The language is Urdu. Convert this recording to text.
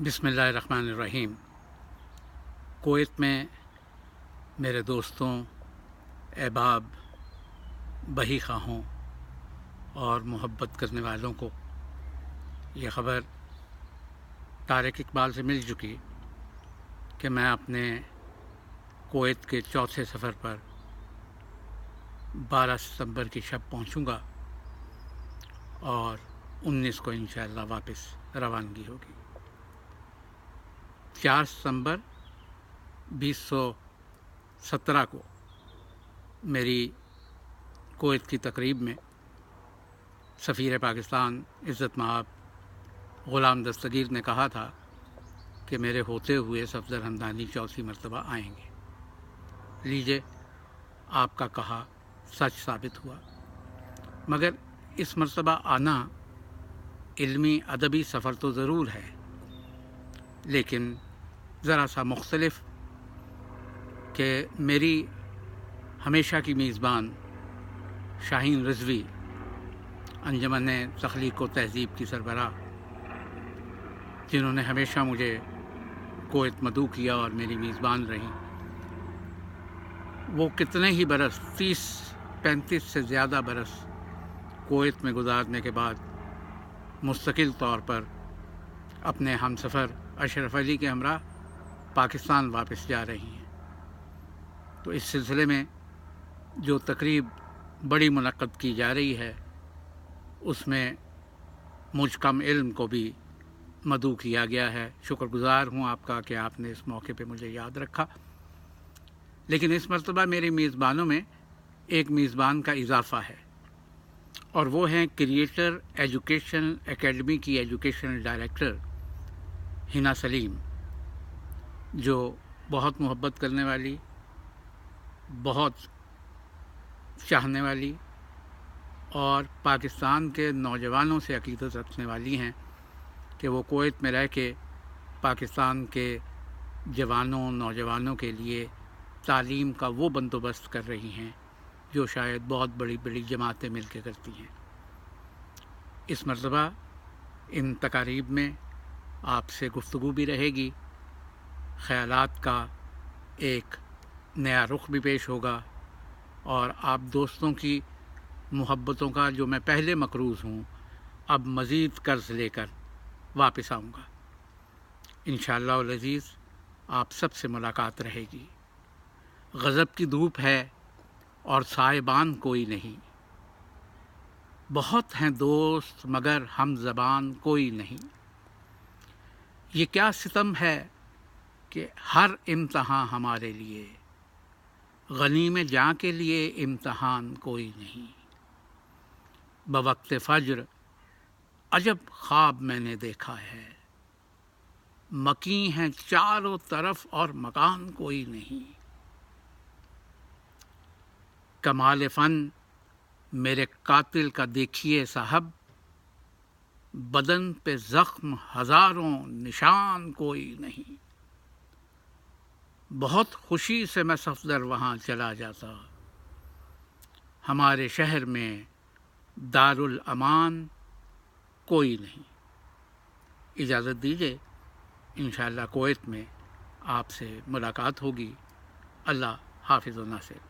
بسم اللہ الرحمن الرحیم۔ کویت میں میرے دوستوں، احباب، بہی خواہوں اور محبت کرنے والوں کو یہ خبر طارق اقبال سے مل چکی کہ میں اپنے کویت کے چوتھے سفر پر 12 ستمبر کی شب پہنچوں گا اور 19 کو انشاءاللہ واپس روانگی ہوگی۔ 4 ستمبر 2017 کو میری کویت کی تقریب میں سفیر پاکستان عزت مآب غلام دستگیر نے کہا تھا کہ میرے ہوتے ہوئے صفدر ہمدانی چوتھی مرتبہ آئیں گے۔ لیجیے، آپ کا کہا سچ ثابت ہوا، مگر اس مرتبہ آنا علمی ادبی سفر تو ضرور ہے، لیکن ذرا سا مختلف کہ میری ہمیشہ کی میزبان شاہین رضوی، انجمن تخلیق و تہذیب کی سربراہ، جنہوں نے ہمیشہ مجھے کویت مدعو کیا اور میری میزبان رہیں، وہ کتنے ہی برس 30-35 سے زیادہ برس کویت میں گزارنے کے بعد مستقل طور پر اپنے ہمسفر اشرف علی کے ہمراہ پاکستان واپس جا رہی ہیں۔ تو اس سلسلے میں جو تقریب بڑی منعقد کی جا رہی ہے، اس میں مجھ کم علم کو بھی مدعو کیا گیا ہے۔ شکر گزار ہوں آپ کا کہ آپ نے اس موقع پہ مجھے یاد رکھا، لیکن اس مرتبہ میری میزبانوں میں ایک میزبان کا اضافہ ہے، اور وہ ہیں کریٹر ایجوکیشن اکیڈمی کی ایجوکیشنل ڈائریکٹر حنا سلیم، جو بہت محبت کرنے والی، بہت چاہنے والی اور پاکستان کے نوجوانوں سے عقیدت رکھنے والی ہیں کہ وہ کویت میں رہ کے پاکستان کے جوانوں نوجوانوں کے لیے تعلیم کا وہ بندوبست کر رہی ہیں جو شاید بہت بڑی بڑی جماعتیں مل کے کرتی ہیں۔ اس مرتبہ ان تقاریب میں آپ سے گفتگو بھی رہے گی، خیالات کا ایک نیا رخ بھی پیش ہوگا، اور آپ دوستوں کی محبتوں کا جو میں پہلے مقروض ہوں، اب مزید قرض لے کر واپس آؤں گا۔ انشاءاللہ العزیز آپ سب سے ملاقات رہے گی۔ غضب کی دھوپ ہے اور سائبان کوئی نہیں، بہت ہیں دوست مگر ہم زبان کوئی نہیں۔ یہ کیا ستم ہے کہ ہر امتحان ہمارے لیے، غنیم جاں کے لیے امتحان کوئی نہیں۔ بوقت فجر عجب خواب میں نے دیکھا ہے، مکیں ہیں چاروں طرف اور مکان کوئی نہیں۔ کمال فن میرے قاتل کا دیکھیے صاحب، بدن پہ زخم ہزاروں نشان کوئی نہیں۔ بہت خوشی سے میں صفدر وہاں چلا جاتا، ہمارے شہر میں دارالامان کوئی نہیں۔ اجازت دیجیے، انشاءاللہ کویت میں آپ سے ملاقات ہوگی۔ اللہ حافظ و ناصر۔